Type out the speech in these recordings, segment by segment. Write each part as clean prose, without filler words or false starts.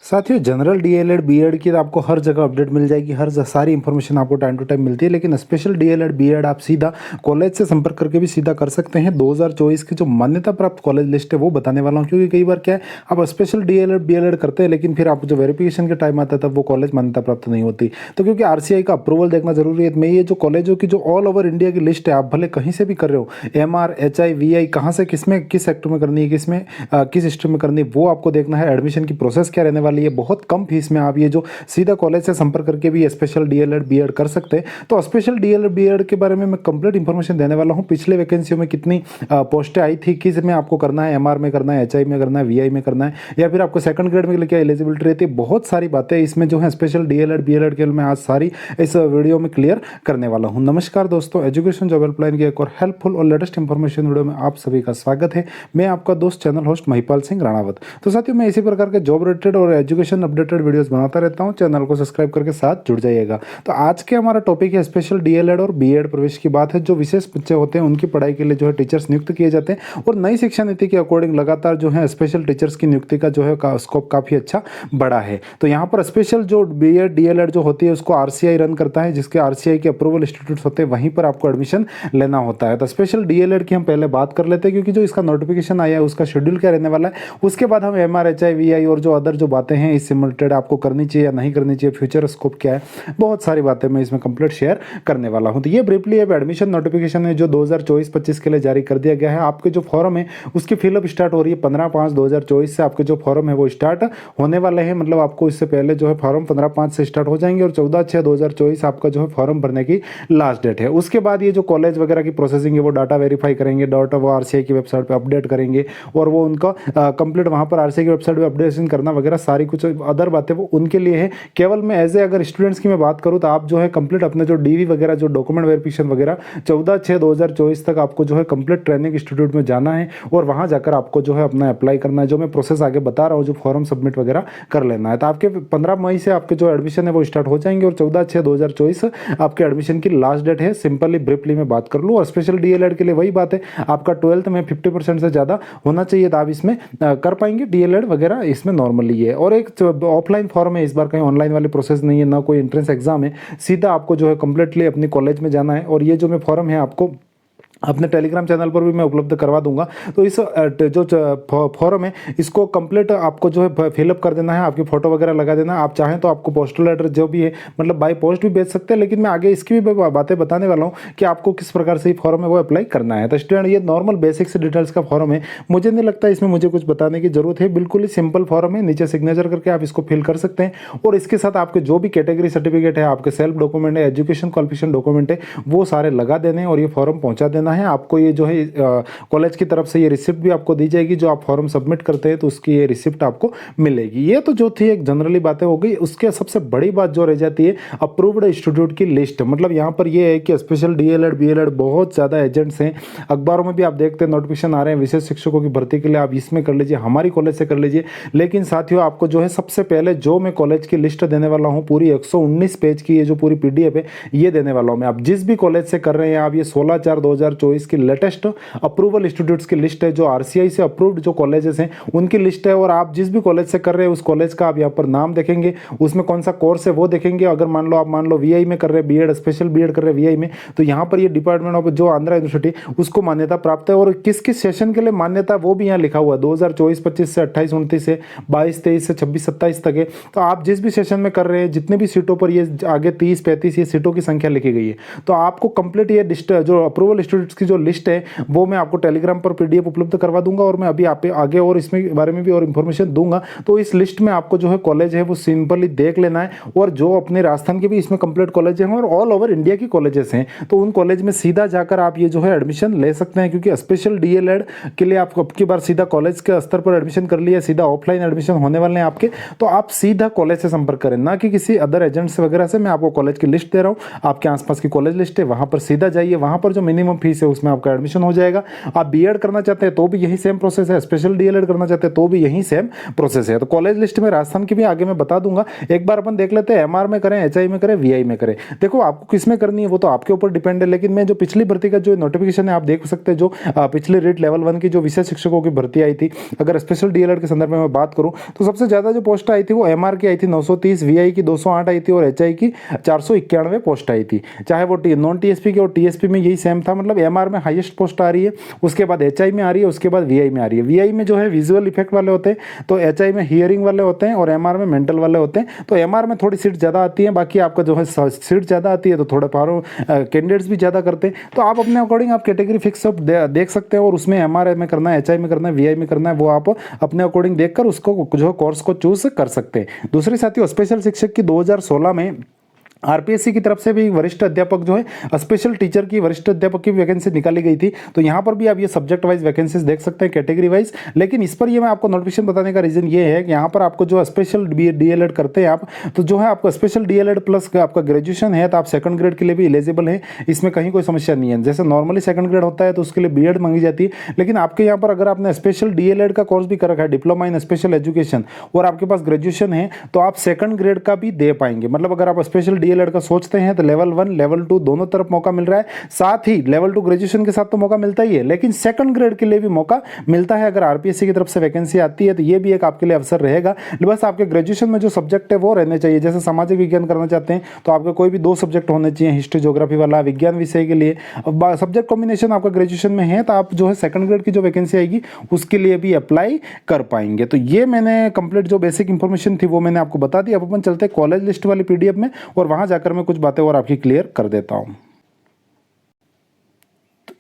साथियों general DElEd BEd की तो आपको हर जगह अपडेट मिल जाएगी, सारी इन्फॉर्मेशन आपको टाइम टू टाइम मिलती है। लेकिन स्पेशल डीएलएड बीएड आप सीधा कॉलेज से संपर्क करके भी सीधा कर सकते हैं। 2024 की जो मान्यता प्राप्त कॉलेज लिस्ट है वो बताने वाला हूँ, क्योंकि कई बार क्या है आप स्पेशल डीएलएड बीएड करते हैं लेकिन फिर आप जो वेरिफिकेशन के टाइम आता है तब वो कॉलेज मान्यता प्राप्त नहीं होती। तो क्योंकि आरसीआई का अप्रूवल देखना जरूरी है, मैं ये जो कॉलेजों की जो ऑल ओवर इंडिया की लिस्ट है, आप भले कहीं से भी कर रहे हो, एमआर एचआई वीआई कहाँ से किसमें किस सेक्टर में करनी है, किसमें किस स्ट्रीम में करनी है, वो आपको देखना है। एडमिशन की प्रोसेस क्या रहने वाली है, बहुत कम फीस में आप ये जो सीधा कॉलेज से संपर्क करके भी स्पेशल डीएलएड बीएड कर सकते हैं। तो स्पेशल डीएलएड बीएड के बारे में मैं कंप्लीट इन्फॉर्मेशन देने वाला हूं। पिछले वैकेंसियों में कितनी पोस्टें आई थी, किस में आपको करना है, एमआर में करना है, एचआई में करना है, वीआई में करना है, या फिर आपको सेकंड ग्रेड में क्या एलिजिबिलिटी रहती है, बहुत सारी बातें इसमें जो है स्पेशल डीएलएड बीएड के मैं आज सारी इस वीडियो में क्लियर करने वाला हूँ। नमस्कार दोस्तों, एजुकेशन जॉब हेल्पलाइन की एक और हेल्पफुल और लेटेस्ट इंफॉर्मेशन वीडियो में आप सभी का स्वागत है। मैं आपका दोस्त चैनल होस्ट महिपाल सिंह राणावत। तो साथियों, मैं इसी प्रकार के जॉब रिलेटेड और एजुकेशन अपडेटेड वीडियोस बनाता रहता हूं। चैनल को सब्सक्राइब करके साथ जुड़ जाइएगा। तो आज के हमारा टॉपिक है स्पेशल डीएलएड और बीएड प्रवेश की बात है। जो विशेष बच्चे होते हैं उनकी पढ़ाई के लिए जो है टीचर्स नियुक्त किए जाते हैं, और नई शिक्षा नीति के अकॉर्डिंग लगातार जो है स्पेशल टीचर्स की नियुक्ति का जो है स्कोप काफी अच्छा बढ़ा है। तो यहाँ पर स्पेशल जो बीएड डीएलएड जो होती है उसको आरसीआई रन करता है, जिसके आरसीआई के अप्रूवल इंस्टीट्यूट होते हैं, वहीं पर आपको एडमिशन लेना होता है। तो स्पेशल डीएलएड की हम पहले बात कर लेते हैं, क्योंकि जो इसका नोटिफिकेशन आया है उसका शेड्यूल क्या रहने वाला है, उसके बाद हम एमआर एचआई वीआई और जो अदर जो बातें हैं इससे रिलेटेड आपको करनी चाहिए या नहीं करनी चाहिए, फ्यूचर स्कोप क्या है, बहुत सारी बातें मैं इसमें कंप्लीट शेयर करने वाला हूं। तो ये ब्रीफली अब एडमिशन नोटिफिकेशन है जो 2024-25 के लिए जारी कर दिया गया है। आपके जो फॉर्म है उसकी फिलअप स्टार्ट हो रही है 15/5/2024 से। आपके जो फॉर्म है वो स्टार्ट होने वाले हैं, मतलब आपको इससे पहले जो है फॉर्म 15/5 से स्टार्ट हो जाएंगे और 14/6/2024 आपका जो है फॉर्म भरने की लास्ट डेट है। उसके बाद ये जो कॉलेज वगैरह की प्रोसेसिंग है वो डाटा वेरीफाई करेंगे, डाटा वो आरसीआई की वेबसाइट पर अपडेट करेंगे, और वो उनका कंप्लीट वहाँ पर आरसीआई की वेबसाइट पर अपडेशन करना वगैरह सारी कुछ अदर बातें वो उनके लिए है। केवल मैं एज ए अगर स्टूडेंट्स की मैं बात करूँ तो आप जो है कंप्लीट अपने जो डीवी वगैरह जो डॉक्यूमेंट वेरिफिकेशन वगैरह 14/6/2024 तक आपको जो है कंप्लीट ट्रेनिंग इंस्टीट्यूट में जाना है, और वहाँ जाकर आपको जो है अपना अप्लाई करना है। जो मैं प्रोसेस आगे बता रहा हूँ, जो फॉर्म सबमिट वगैरह कर लेना है। तो आपके 15 मई से आपके जो एडमिशन है वो स्टार्ट हो जाएंगे, और 14/6/2024 आपके एडमिशन की लास्ट डेट है। सिंपली ब्रीफली मैं बात कर लूँ, और स्पेशल डीएलएड के लिए वही बात है, आपका 12th में 50% से ज़्यादा होना चाहिए तो आप इसमें कर पाएंगे डीएलएड वगैरह, इसमें नॉर्मली है। और एक ऑफलाइन फॉर्म है, इस बार कहीं ऑनलाइन वाली प्रोसेस नहीं है, ना कोई एंट्रेंस एग्जाम है, सीधा आपको जो है कंप्लीटली अपनी कॉलेज में जाना है। और ये जो मैं फॉर्म है आपको अपने टेलीग्राम चैनल पर भी मैं उपलब्ध करवा दूंगा। तो इस जो फॉर्म है इसको कंप्लीट आपको जो है फिलअप कर देना है, आपकी फोटो वगैरह लगा देना है। आप चाहें तो आपको पोस्टल एड्रेस जो भी है, मतलब बाय पोस्ट भी भेज सकते हैं, लेकिन मैं आगे इसकी भी बातें बताने वाला हूँ कि आपको किस प्रकार से फॉर्म है वो अप्लाई करना है। तो स्टूडेंट, ये नॉर्मल बेसिक से डिटेल्स का फॉर्म है, मुझे नहीं लगता इसमें मुझे कुछ बताने की जरूरत है। बिल्कुल ही सिंपल फॉर्म है, नीचे सिग्नेचर करके आप इसको फिल कर सकते हैं, और इसके साथ आपके जो भी कैटेगरी सर्टिफिकेट है, आपके सेल्फ डॉक्यूमेंट है, एजुकेशन क्वालिफिकेशन डॉक्यूमेंट है, वो सारे लगा देने हैं और ये फॉर्म पहुंचा देना है। आपको ये जो है कॉलेज की तरफ से ये रिसिप्ट भी आपको दी जाएगी, जो आप फॉर्म सबमिट करते हैं तो उसकी ये रिसिप्ट आपको मिलेगी। ये तो जो थी एक जनरली बातें हो गई। उसके सबसे बड़ी बात जो रह जाती है अप्रूव्ड इंस्टीट्यूट की लिस्ट। मतलब यहाँ पर ये है कि स्पेशल डीएलएड बीएलएड बहुत ज़्यादा एजेंट्स हैं, अखबारों में भी आप देखते हैं नोटिफिकेशन आ रहे हैं विशेष शिक्षकों की भर्ती के लिए, आप इसमें कर लीजिए, हमारी कॉलेज से कर लीजिए। लेकिन साथियों, आपको जो है सबसे पहले जो मैं कॉलेज की लिस्ट देने वाला हूँ, पूरी 119 पेज की ये जो पूरी पीडीएफ है ये देने वाला हूँ मैं। आप जिस भी कॉलेज से कर रहे हैं, आप ये 16/4/2024 की लेटेस्ट अप्रूवल इंस्टीट्यूट्स की लिस्ट है, जो आरसीआई से अप्रूव्ड जो कॉलेजेस हैं उनकी लिस्ट है। और आप जिस भी कॉलेज से कर रहे हैं उस कॉलेज का आप यहाँ पर नाम देखेंगे, उसमें कौन सा कोर्स है वो देखेंगे। अगर मान लो वीआई में कर रहे हैं बीएड, स्पेशल बीएड कर रहे हैं वीआई में, तो यहाँ पर ये डिपार्टमेंट ऑफ जो आंध्रा यूनिवर्सिटी उसको मान्यता प्राप्त है, और किस किस सेशन के लिए मान्यता वो भी यहाँ लिखा हुआ है। 2024-25 से 28-29 से 22-23 से 26-27 तक है। तो आप जिस भी सेशन में कर रहे हैं, जितने भी सीटों पर ये आगे 30-35 ये सीटों की संख्या लिखी गई है, तो आपको कंप्लीट ये लिस्ट जो अप्रूवल इंस्टीट्यूट्स की जो लिस्ट है वो मैं आपको टेलीग्राम पर पीडीएफ उपलब्ध करवा दूंगा, और मैं अभी आप आगे और इसमें बारे में भी और इन्फॉर्मेशन दूंगा। तो इस लिस्ट में आपको जो है कॉलेज है वो सिंपली देख लेना है, और जो अपने राजस्थान के भी इसमें कंप्लीट कॉलेज हैं और ऑल ओवर इंडिया की कॉलेजेस हैं, तो उन कॉलेज में सीधा जाकर आप ये जो है एडमिशन ले सकते हैं। क्योंकि स्पेशल डीएलएड के लिए आपको अब की बार सीधा कॉलेज के स्तर पर एडमिशन कर लिया, सीधा ऑफलाइन एडमिशन होने वाले हैं आपके, तो आप सीधा कॉलेज से संपर्क करें, ना कि किसी अदर एजेंट्स वगैरह से। मैं आपको कॉलेज की लिस्ट दे रहा हूँ, आपके आसपास की कॉलेज लिस्ट है, वहां पर सीधा जाइए। वहां पर जो मिनिमम फीस फीस है उसमें आपका एडमिशन हो जाएगा। आप बीएड करना चाहते हैं तो भी यही सेम प्रोसेस है, स्पेशल डीएलएड करना चाहते हैं तो भी यही सेम प्रोसेस है। तो कॉलेज लिस्ट में राजस्थान की भी आगे मैं बता दूंगा। एक बार अपन देख लेते हैं एमआर में करें, एचआई में करें, वीआई में करें। देखो आपको किस में करनी है वो तो आपके ऊपर डिपेंड है, लेकिन मैं जो पिछली भर्ती का जो नोटिफिकेशन है आप देख सकते हैं, जो पिछले रेट लेवल 1 की जो विषय शिक्षकों की भर्ती आई थी, अगर स्पेशल डीएलएड के संदर्भ में मैं बात करूं तो सबसे ज्यादा जो पोस्ट आई थी वो एमआर की आई थी 930, वीआई की 208 आई थी और एचआई की 491 पोस्ट आई थी। चाहे वो नॉन टीएसपी की और टीएसपी में यही सेम था, मतलब एमआर में हाईएस्ट पोस्ट आ रही है, उसके बाद एचआई में आ रही है, उसके बाद वीआई में आ रही है। वीआई में जो है विजुअल इफेक्ट वाले होते हैं, तो एचआई में हियरिंग वाले होते हैं और एमआर में मेंटल वाले होते हैं। तो एमआर में थोड़ी सीट ज़्यादा आती है, बाकी आपका जो है सीट ज़्यादा आती है तो थोड़ा पारो कैंडिडेट्स भी ज़्यादा करते हैं। तो आप अपने अकॉर्डिंग आप कैटेगरी फिक्स अप देख सकते हैं और उसमें एमआर में करना है, एचआई में करना है, वीआई में करना है, वो आप अपने अकॉर्डिंग देखकर उसको जो कोर्स को चूज कर सकते हैं। दूसरी साथियों, स्पेशल शिक्षक की 2016 में आरपीएससी की तरफ से भी वरिष्ठ अध्यापक जो है स्पेशल टीचर की वरिष्ठ अध्यापक की वैकेंसी निकाली गई थी। तो यहाँ पर भी आप ये सब्जेक्ट वाइज वैकेंसीज देख सकते हैं, कैटेगरी वाइज। लेकिन इस पर ये मैं आपको नोटिफिकेशन बताने का रीजन ये है कि यहाँ पर आपको जो स्पेशल डीएलएड करते हैं आप, तो जो है आपका स्पेशल डीएलएड प्लस आपका ग्रेजुएशन है तो आप सेकंड ग्रेड के लिए भी एलिजिबल है, इसमें कहीं कोई समस्या नहीं है। जैसे नॉर्मली सेकंड ग्रेड होता है तो उसके लिए बीएड मांगी जाती है, लेकिन आपके यहाँ पर अगर आपने स्पेशल डीएलएड का कोर्स भी कर रखा है, डिप्लोमा इन स्पेशल एजुकेशन, और आपके पास ग्रेजुएशन है तो आप सेकंड ग्रेड का भी दे पाएंगे। मतलब अगर आप स्पेशल डीएलएड का सोचते हैं तो लेवल 1 लेवल 2 दोनों तरफ मौका मिल रहा है। साथ ही लेवल 2 ग्रेजुएशन के साथ तो मौका मिलता ही है, लेकिन सेकंड ग्रेड के लिए भी मौका मिलता है। अगर आरपीएससी की तरफ से वैकेंसी आती है तो ये भी एक आपके लिए अवसर रहेगा। बस आपके ग्रेजुएशन में जो सब्जेक्ट है वो रहने चाहिए। जैसे सामाजिक विज्ञान करना चाहते हैं तो आपके कोई भी 2 सब्जेक्ट होने चाहिए, हिस्ट्री ज्योग्राफी वाला विज्ञान विषय के लिए। सब्जेक्ट कॉम्बिनेशन आपका ग्रेजुएशन में है तो आप जो है सेकंड ग्रेड की जो वैकेंसी आएगी उसके लिए भी अप्लाई कर पाएंगे। तो ये मैंने कंप्लीट जो बेसिक इंफॉर्मेशन थी वो मैंने आपको बता दी। अब अपन चलते हैं कॉलेज लिस्ट वाली पीडीएफ में और वहां जाकर मैं कुछ बातें और आपकी क्लियर कर देता हूं।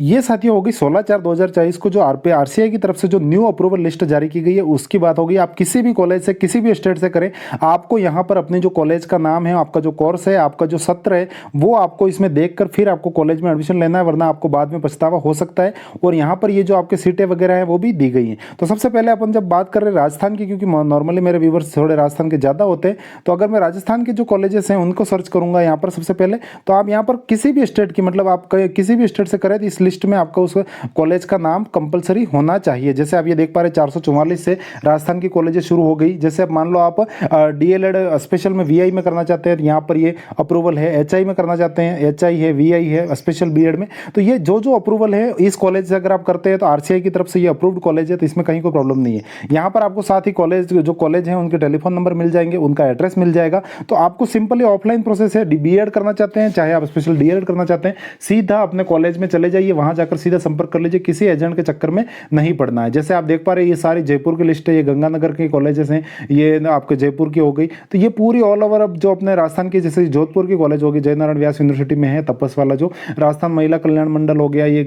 ये साथियों होगी 16/4/2024 को जो आरसीआई की तरफ से जो न्यू अप्रूवल लिस्ट जारी की गई है उसकी बात होगी। आप किसी भी कॉलेज से किसी भी स्टेट से करें, आपको यहाँ पर अपने जो कॉलेज का नाम है, आपका जो कोर्स है, आपका जो सत्र है, वो आपको इसमें देखकर फिर आपको कॉलेज में एडमिशन लेना है, वरना आपको बाद में पछतावा हो सकता है। और यहाँ पर ये जो आपके सीटें वगैरह हैं वो भी दी गई हैं। तो सबसे पहले अपन जब बात कर रहे हैं राजस्थान की, क्योंकि नॉर्मली मेरे व्यूवर्स थोड़े राजस्थान के ज़्यादा होते हैं, तो अगर मैं राजस्थान के जो कॉलेजेस हैं उनको सर्च करूँगा यहाँ पर सबसे पहले, तो आप यहाँ पर किसी भी स्टेट की, मतलब आप किसी भी स्टेट से करें तो इस लिस्ट में आपका उस कॉलेज का नाम कंपलसरी होना चाहिए। जैसे आप ये देख पा रहे 444 से राजस्थान की कॉलेजेस शुरू हो गई। जैसे अब मान लो आप डीएलएड स्पेशल में वीआई में करना चाहते हैं, यहाँ पर ये अप्रूवल है। एचआई में करना चाहते हैं, एचआई है, वीआई है, स्पेशल बीएड में, तो ये जो अप्रूवल है इस कॉलेज से अगर आप करते हैं तो आरसीआई की तरफ से ये अप्रूव्ड कॉलेज है, तो इसमें कहीं कोई प्रॉब्लम नहीं है। यहाँ पर आपको साथ ही कॉलेज जो कॉलेज है उनके टेलीफोन नंबर मिल जाएंगे, उनका एड्रेस मिल जाएगा। तो आपको सिंपली ऑफलाइन प्रोसेस है, बीएड करना चाहते हैं चाहे आप स्पेशल डीएलएड करना चाहते हैं, सीधा अपने कॉलेज में चले जाइए, वहां जाकर सीधा संपर्क कर लीजिए, किसी एजेंट के चक्कर में नहीं पड़ना है। जैसे आप देख पा रहे हैं ये सारी जयपुर की लिस्ट है, ये गंगानगर के कॉलेजेस हैं, ये आपके जयपुर की हो गई। तो ये पूरी ऑल ओवर अब जो अपने राजस्थान की, जैसे जोधपुर की कॉलेज होगी, जयनारायण व्यास यूनिवर्सिटी में है, तपस वाला जो राजस्थान महिला कल्याण मंडल हो गया, ये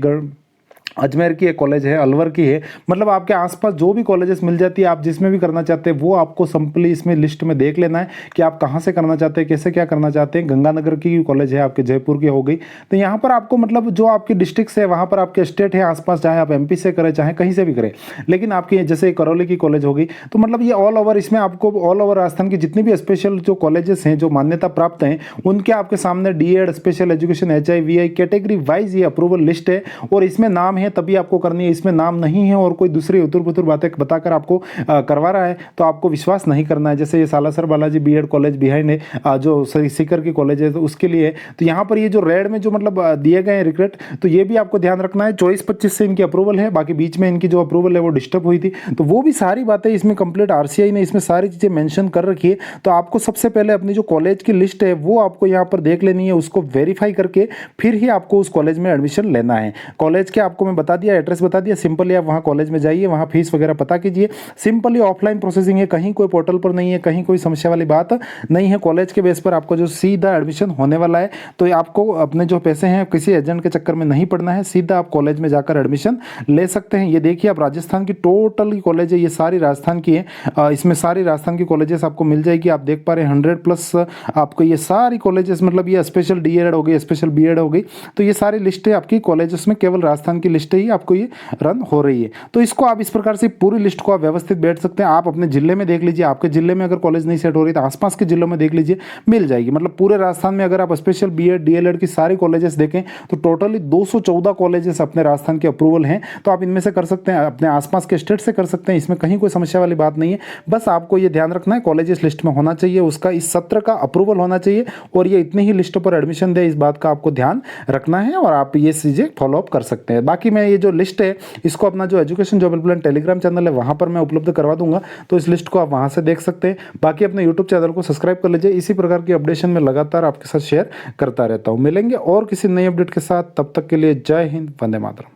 अजमेर की एक कॉलेज है, अलवर की है। मतलब आपके आसपास जो भी कॉलेजेस मिल जाती है, आप जिसमें भी करना चाहते हैं वो आपको सिंपली इसमें लिस्ट में देख लेना है कि आप कहाँ से करना चाहते हैं, कैसे क्या करना चाहते हैं। गंगानगर की कॉलेज है, आपके जयपुर की हो गई। तो यहाँ पर आपको मतलब जो आपकी डिस्ट्रिक्ट है, वहाँ पर आपके स्टेट है आसपास, चाहे आप एमपी से करें चाहे कहीं से भी करें, लेकिन आपकी जैसे करौली की कॉलेज होगी, तो मतलब ये ऑल ओवर, इसमें आपको ऑल ओवर राजस्थान की जितनी भी स्पेशल जो कॉलेजेस हैं जो मान्यता प्राप्त हैं उनके आपके सामने D Ed, special education, HI, VI category wise ये अप्रूवल लिस्ट है। और इसमें नाम है तभी आपको करनी है, इसमें नाम नहीं है और कोई दूसरी उतुर-पुतुर बातें बताकर आपको करवा रहा है तो आपको विश्वास नहीं करना है। जैसे ये Salasar Balaji B Ed college behind है, जो सीकर की कॉलेज है, तो उसके लिए। तो यहाँ पर ये जो रेड में जो मतलब दिए गए हैं रिक्रेट, तो ये भी आपको ध्यान रखना है। 24-25 से इनकी अप्रूवल है, बाकी बीच में इनकी जो अप्रूवल है वो डिस्टर्ब हुई थी, तो वो भी सारी बातें इसमें कंप्लीट आरसीआई ने इसमें सारी चीज़ें मेंशन कर रखी है। तो आपको सबसे पहले अपनी जो कॉलेज की लिस्ट है वो आपको यहाँ पर देख लेनी है, उसको वेरीफाई करके फिर ही आपको उस कॉलेज में एडमिशन लेना है। कॉलेज के आपको मैं बता दिया, एड्रेस बता दिया, सिंपली आप वहाँ कॉलेज में जाइए, वहाँ फीस वगैरह पता कीजिए। सिंपली ऑफलाइन प्रोसेसिंग है, कहीं कोई पोर्टल पर नहीं है, कहीं कोई समस्या वाली बात नहीं है। कॉलेज के बेस पर आपको जो सीधा एडमिशन होने वाला है, तो आपको अपने जो पैसे हैं किसी एजेंट के चक्कर में नहीं पड़ना है, सीधा आप कॉलेज में जाकर एडमिशन ले सकते हैं। ये देखिए आप राजस्थान की टोटल कॉलेज है, ये सारी राजस्थान की है, इसमें सारी राजस्थान की कॉलेजेस आपको मिल जाएगी। आप देख पा रहे हैं 100+ आपको ये सारी कॉलेजेस, मतलब ये स्पेशल डीएड हो गई, स्पेशल बीएड हो गई, तो ये सारी लिस्ट है आपकी कॉलेजेस में, केवल राजस्थान की लिस्ट लिस्ट ही आपको ये रन हो रही है। तो इसको आप इस प्रकार से पूरी लिस्ट को आप व्यवस्थित बैठ सकते हैं। आप अपने जिले में देख लीजिए, आपके जिले में अगर कॉलेज नहीं सेट हो रही तो आसपास के जिलों में देख लीजिए, मिल जाएगी। मतलब पूरे राजस्थान में अगर आप स्पेशल बीएड डीएलएड की सारी कॉलेजेस देखें तो टोटली 214 कॉलेजेस अपने राजस्थान के अप्रूवल हैं। तो आप इनमें से कर सकते हैं, अपने आसपास के स्टेट से कर सकते हैं, इसमें कहीं कोई समस्या वाली बात नहीं है। बस आपको ये ध्यान रखना है कॉलेजेस लिस्ट में होना चाहिए, उसका इस सत्र का अप्रूवल होना चाहिए और ये इतनी ही लिस्टों पर एडमिशन दे, इस बात का आपको ध्यान रखना है और आप ये चीज़ें फॉलोअप कर सकते हैं। बाकी मैं ये जो लिस्ट है इसको अपना जो education job helpline Telegram channel है वहाँ पर मैं उपलब्ध करवा दूंगा, तो इस लिस्ट को आप वहाँ से देख सकते हैं। बाकी अपने यूट्यूब चैनल को सब्सक्राइब कर लीजिए, इसी प्रकार की अपडेशन में लगातार आपके साथ शेयर करता रहता हूँ। मिलेंगे और किसी नई अपडेट के साथ, तब तक के लिए जय हिंद, वंदे मातरम।